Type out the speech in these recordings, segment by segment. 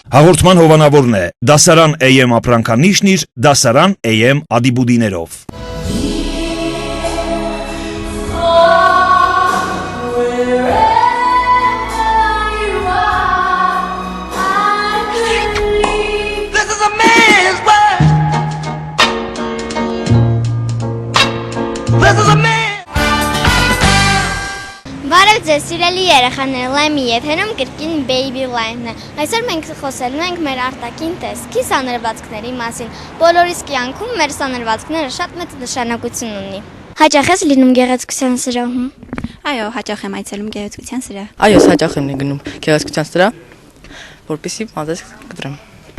Հաղորդման հովանավորն է դասարան AM ապրանքանիշն իր դասարան AM ադիբուդիներով։ Բարև ձեզ սիրելի երեխաներ, Լայմի եթերում կրկին Baby Lime-ն է։ Այսօր մենք խոսելու ենք մեր արտաքին տեսքի սանրվածքների մասին։ Բոլորիս կյանքում մեր սանրվածքները շատ մեծ նշանակություն ունի։ Հաճախ ես լինում գեղեցկության սրահում։ Այո, հաճախ եմ այցելում գեղեցկության սրահ։ Այո, հաճախ եմ գնում գեղեցկության սրահ, որպեսզի մազես կտրեմ։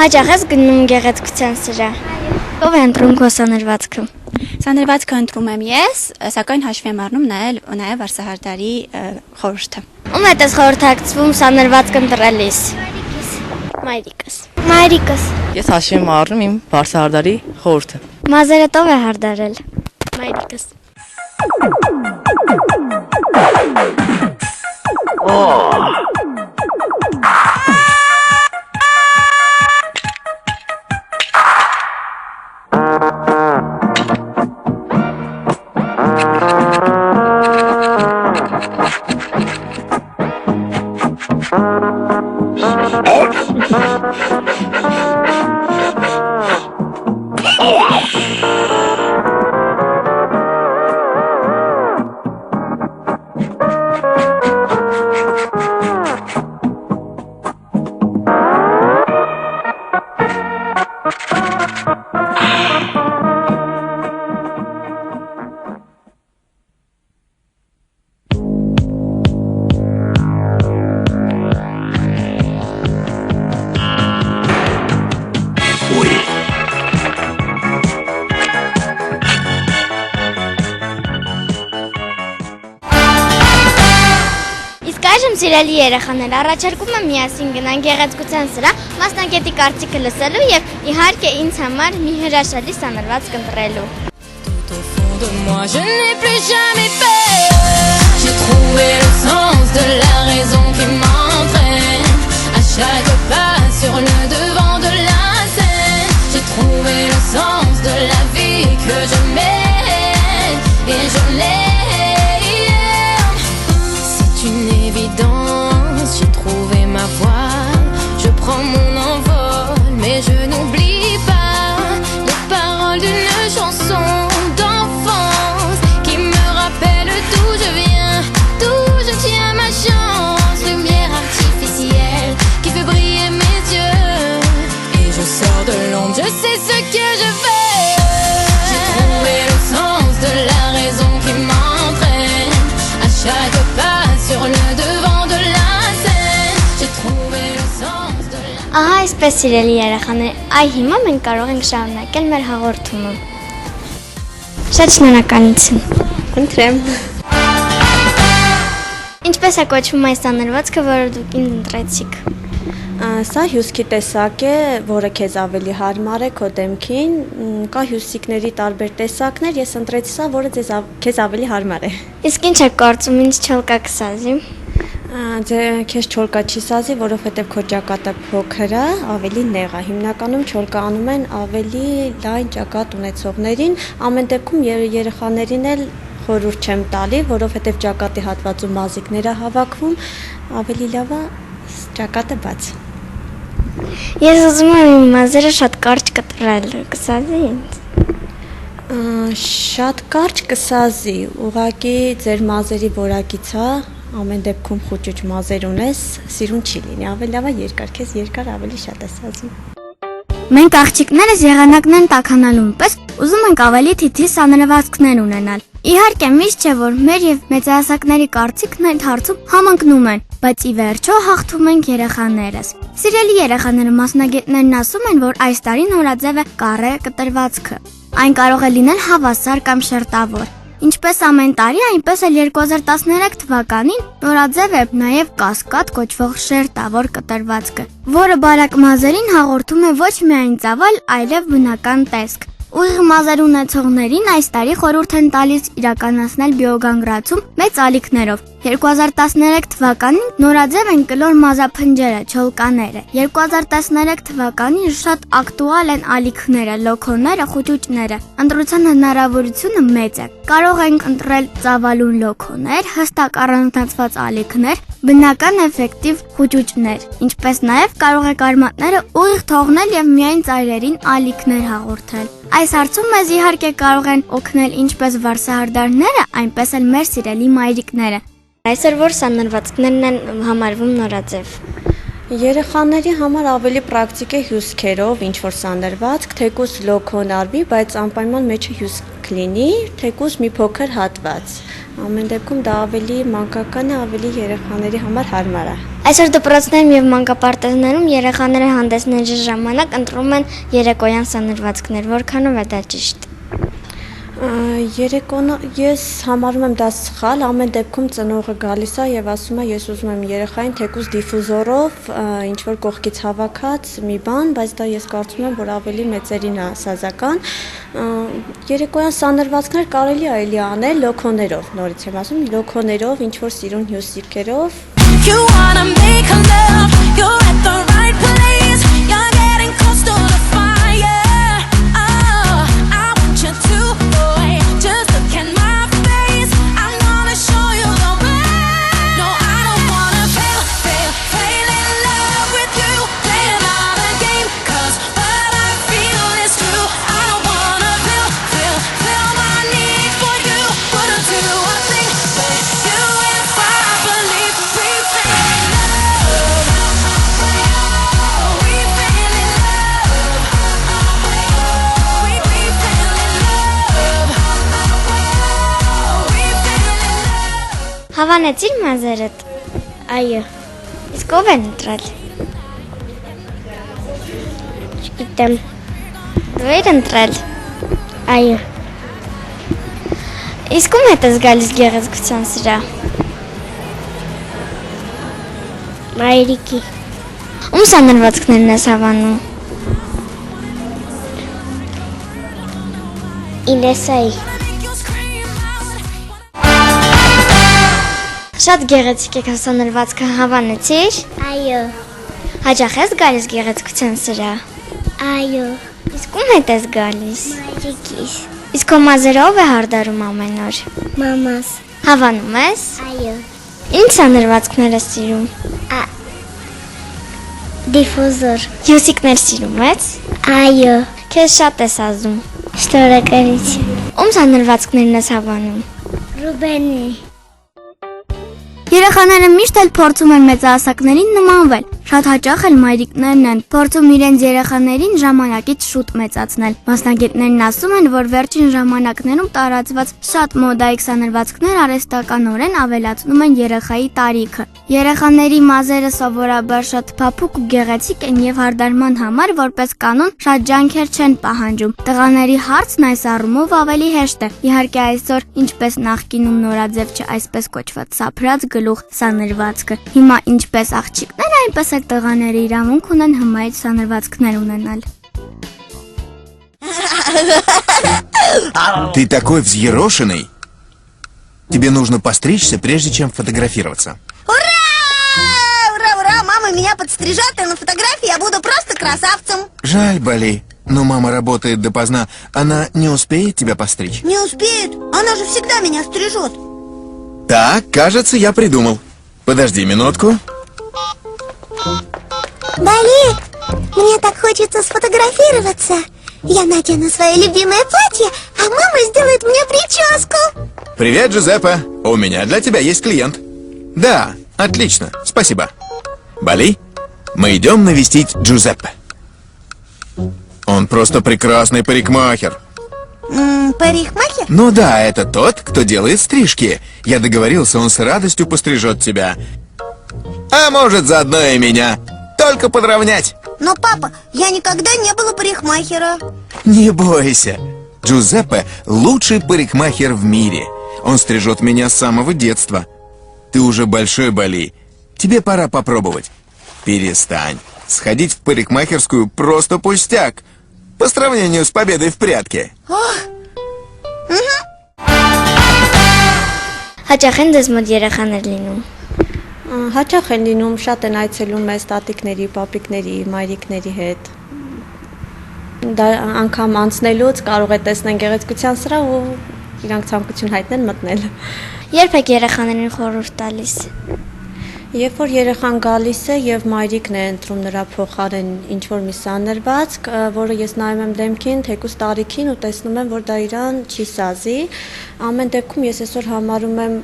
Հաճախ ես գնում գեղեցկության սրահ։ Ով է ընտրում քո սանրվածքը։ Սանրվածքը ընտրում եմ ես, սակայն հաշվի եմ առնում նաև Վարսահարդարի խորհուրդը։ Ում հետ ես խորհրդակցվում սանրվածք ընտրելիս։ Մայրիկս։ Ես հաշվի եմ առնում իմ Վարսահարդարի խորհուրդը։ Մազերդ ով է հարդարել։ Մայրիկս։ Այժմ սիրելի երեխաներ, առաջարկում եմ միասին գնանք գեղեցկության սրահ, մասնագետի կարծիքը լսելու եւ իհարկե ինձ համար մի հրաշալի սանրվածք ընտրելու։ J'ai trouvé ma voie, je prends mon envol, mais je n'oublie pas les paroles d'une chanson d'enfance qui me rappelle d'où je viens, d'où je tiens ma chance. Lumière artificielle qui fait briller mes yeux, et je sors de l'ombre, je sais ce que je veux. J'ai trouvé le sens de la raison qui m'entraîne à chaque pas sur le devant de la scène. J'ai trouvé le sens de la... Ահա այսպես սիրելի երեխաներ, այ հիմա մենք կարող ենք շարունակել մեր հաղորդումը։ Շատ շնորհակալություն։ Ընտրեմ։ Ինչպես է կոչվում այս սանրվածքը, որը դուք ինձ ընտրեցիք։ Սա հյուսքի տեսակ է, որը քեզ ավելի հարմար է քո դեմքին, կա հյուսիկների տարբեր տեսակներ, ես ընտրեցի սա, որը քեզ ավելի հարմար է։ Իսկ ինչ եք կարծում, ինձ չոլկա կսազի։ Քեզ չոլկա չի սազի, որովհետև քո ճակատը փոքր է, ավելի նեղ է։ Հիմնականում չոլկա անում են ավելի լայն ճակատ ունեցողներին, ամեն դեպքում երեխաներին էլ խորհուրդ չեմ տալի, որովհետև ճակատի հատվածում մազիկներ է հավաքվում, ավելի լավ է ճակատը բաց։ Ես ուզում եմ իմ մազերը շատ կարճ կտրել, կսազի ինձ։ Շատ կարճ կսազի, ուղղակի ձեր մազերի որակից է, ամեն դեպքում խուճուճ մազեր ունես, սիրուն չի լինի, ավելի լավ է երկար, քեզ երկար ավելի շատ է սազում։ Մենք աղջիկներս եղանակներն տաքանալուն պես ուզում ենք ավելի թիթիզ սանրվածքներ ունենալ։ Իհարկե միշտ չէ, որ մեր եւ մեծահասակների կարծիքն այդ հարցում համընկնում են, բայց ի վերջո հաղթում ենք երեխաներս։ Սիրելի երեխաները, մասնագետներն ասում են, որ այս տարի նորաձև է կարե կտրվածքը։ Այն կարող է լինել հավասար կամ շերտավոր։ Ինչպես ամեն տարի, այնպես էլ 2013 թվականին նորաձև է նաև կասկադ կոչվող շերտավոր կտրվածքը, որը բարակ մազերին հաղորդում է ոչ միայն ծավալ, այլև բնական տեսք։ Ուղիղ մազեր ունեցողներին այս տարի խորհուրդ են տալիս իրականացնել բիոգանգրացում մեծ ալիքներով, 2013 թվականին նորաձև են կլոր մազափնջերը, չոլկաները։ 2013 թվականին շատ ակտուալ են ալիքները, լոքոները, խուճուճները։ Ընտրության հնարավորությունը մեծ է։ Կարող ենք ընտրել ծավալուն լոքոներ, հստակ առանձնացված ալիքներ, բնական էֆեկտիվ խուճուճներ, ինչպես նաև կարող եք արմատները ուղիղ թողնել եւ միայն ծայրերին ալիքներ հաղորդել։ Այս հարցում մեզ իհարկե կարող են օգնել ինչպես վարսահարդարները, այնպես էլ մեր սիրելի մայրիկները։ Այսօր որ սանրվածքներն են համարվում նորաձև։ Երեխաների համար ավելի պրակտիկ է հյուսքերով ինչ որ սանրվածք, թեկուզ լոքոն արվի, բայց անպայման մեջը հյուսք լինի, թեկուզ մի փոքր հատված։ Ամեն դեպքում դա ավելի մանկական է, ավելի երեխաների համար հարմար է։ Այսօր դպրոցներում եւ մանկապարտեզներում երեխաները հանդեսների ժամանակ ընտրում են երեկոյան սանրվածքներ, որքանով է դա ճիշտ։ Երեկոն ես համարում եմ դա սխալ, ամեն դեպքում ծնողը գալիս է եւ ասում է ես ուզում եմ երեխային թեկուզ դիֆուզորով ինչ որ կողքից հավաքած մի բան, բայց դա ես կարծում եմ որ ավելի մեծերին է սազական։ Երեկոյան սանրվածքներ կարելի է էլի անել լոքոներով, նորից եմ ասում, լոքոներով, ինչ որ սիրուն հյուսիկերով։ You wanna make a love, you're at the right place. You're getting close to the fire. Oh, I want you to, boy, just look at my face. I'm gonna show you the way. No, I don't wanna fail in love with you. Playing all the game, 'cause what I feel is true. I don't wanna feel my need for you. Wouldn't do a thing for you if I believe we fell in love. We fell in love. We fell in love. We fell in love. Հավանեցի՞ր մազերդ։ Այո։ Իսկ ով են ընտրել։ Չգիտեմ։ Դու եք ընտրել։ Այո։ Իսկ ում հետ ես գալիս գեղեցկության սրա։ Մայրիկի։ Ում սանրվածքներն ես հավանում։ Ինեսայի։ Make you scream out. Շատ գեղեցիկ է սանրվածքը հավանեցիր։ Այո։ Հաճախ ես գալիս գեղեցկության սրա։ Այո։ Իսկ ում հետ ես գալիս։ Մայրիկիս։ Իսկ քո մազերը ով է հարդարում ամեն օր։ Մամաս։ Հավանում ես։ Այո։ Ինչ սանրվածքներ ես սիրում։ Դիֆուզոր։ Հյուսիկներ սիրում ես։ Այո։ Քեզ շատ ես ազդում։ Շնորհակալություն։ Ում սանրվածքներն ես հավանում։ Ռուբենի։ Երեխաները միշտ էլ փորձում են մեծահասակներին նմանվել։ Շատ հաճախ էլ մայրիկներն են փորձում իրենց երեխաներին ժամանակից շուտ մեծացնել։ Մասնագետներն ասում են, որ վերջին ժամանակներում տարածված շատ մոդայիկ սանրվածքներ արհեստականորեն ավելացնում են երեխայի տարիքը։ Երեխաների մազերը սովորաբար շատ փափուկ ու գեղեցիկ են եւ հարդարման համար որպես կանոն շատ ջանքեր չեն պահանջում։ Տղաների հարցն այս առումով ավելի հեշտ է։ Իհարկե այսօր ինչպես նախկինում նորաձև չէ այսպես կոչված սափրած գլուխ սանրվածքը։ Հիմա ինչպես աղջիկներ, այնպես էլ տղաները իրավունք ունեն հմայիչ սանրվածքներ ունենալ։ Ты такой взъерошенный. Тебе нужно постричься, прежде чем фотографироваться. Ура! Мама меня подстрижет, и на фотографии я буду просто красавцем. Жаль, Бали, но мама работает допоздна. Она не успеет тебя постричь. Не успеет, она же всегда меня стрижет. Так, кажется, я придумал. Подожди минутку. Бали, мне так хочется сфотографироваться. Я надену свое любимое платье, а мама сделает мне прическу. Привет, Джузеппе. У меня для тебя есть клиент. Да, отлично, спасибо. Бали, мы идем навестить Джузеппе. Он просто прекрасный парикмахер. Парикмахер? Ну да, это тот, кто делает стрижки. Я договорился, он с радостью пострижет тебя. А может, заодно и меня. Только подровнять. Но, папа, я никогда не был у парикмахера. Не бойся. Джузеппе лучший парикмахер в мире. Он стрижет меня с самого детства. Ты уже большой, Бали. Тебе пора попробовать. Перестань. Сходить в парикмахерскую просто пустяк. По сравнению с победой в прятки. Հաճախ են ձեզ մոտ երեխաներ լինում։ Հաճախ են լինում, շատ են այցելում մեզ տատիկների, պապիկների, մայրիկների հետ։ Դա անգամ անցնելուց կարող է տեսնեն գեղեցկության սրահ ու իրանք ցանկություն հայտնեն մտնել։ Երբ եք երեխաներին խորհուրդ տալիս։ Երբ որ երեխան գալիս է եւ մայրիկն է ընտրում նրա փոխարեն ինչ որ մի սանրվածք, որը ես նայում եմ դեմքին, թեկուզ տարիքին ու տեսնում եմ, որ դա իրան չի սազի, ամեն դեպքում ես այսօր համարում եմ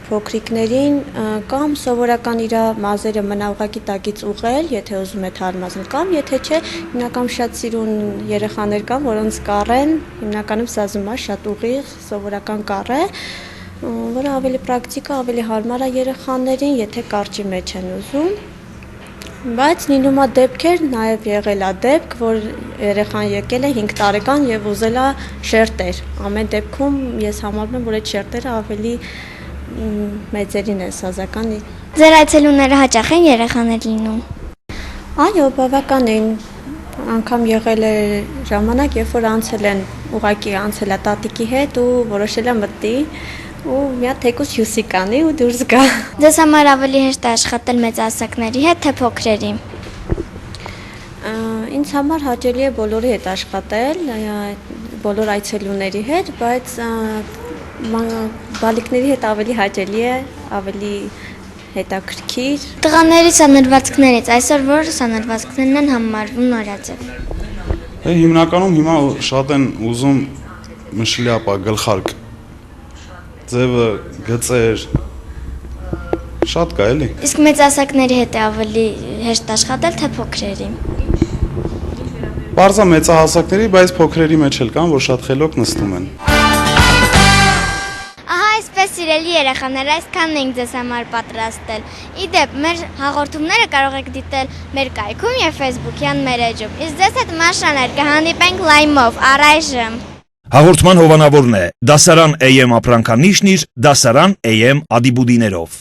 փոքրիկներին կամ սովորական իր մազերը մնա ուղակի տակից ուղղել, եթե ուզում է թարմացնել, կամ եթե չէ, հիմնականում շատ սիրուն երեխաներ կան, որոնց կառեն, հիմնականում սազում է շատ ուղիղ, սովորական կառ է, որը ավելի պրակտիկա, ավելի հարմար է երեխաներին, եթե կարճի մեջ են ուզում։ Բայց լինում է դեպքեր, նաև եղել է դեպք, որ երեխան եկել է 5 տարեկան եւ ուզել է շերտեր։ Ամեն դեպքում ես համարում եմ, որ այդ շերտերը ավելի մեծերին են սազական։ Ձեր այցելուները հաճախ են երեխաներ լինում։ Այո, բավական են։ Անգամ եղել է ժամանակ, երբ որ անցել են, ուղակի անցել է տատիկի հետ ու որոշել է մտի ու մի հատ թեկուզ հյուսի կանի ու դուրս գա։ Ձեզ համար ավելի հեշտ է աշխատել մեծահասակների հետ, թե փոքրերի։ Ինձ համար հաճելի է բոլորի հետ աշխատել, բոլոր այցելուների հետ, բայց բալիկների հետ ավելի հաճելի է, ավելի հետաքրքիր։ Տղաների սանրվածքներից այսօր որ սանրվածքներն են համարվում նորաձև։ Հիմնականում հիմա շատ են ուզում մշլյապա, գլխարկ, ձևը, գծեր, շատ կա էլի։ Իսկ մեծահասակների հետ է ավելի հեշտ աշխատել, թե փոքրերի։ Պարզա մեծահասակների, բայց փոքրերի մեջ էլ կան, որ շատ խելոք նստում են։ Ահա այսպես սիրելի երեխաներ, այսքանն ենք ձեզ համար պատրաստել։ Իդեպ, մեր հաղորդումները կարող եք դիտել մեր կայքում եւ Facebook-յան մեր էջում։ Իսկ ձեզ հետ Մաշաներ կհանդիպենք լայվով առայժմ։ Հաղորդման հովանավորն է դասարան AM ապրանքանիշն իր դասարան AM ադիբուդիներով։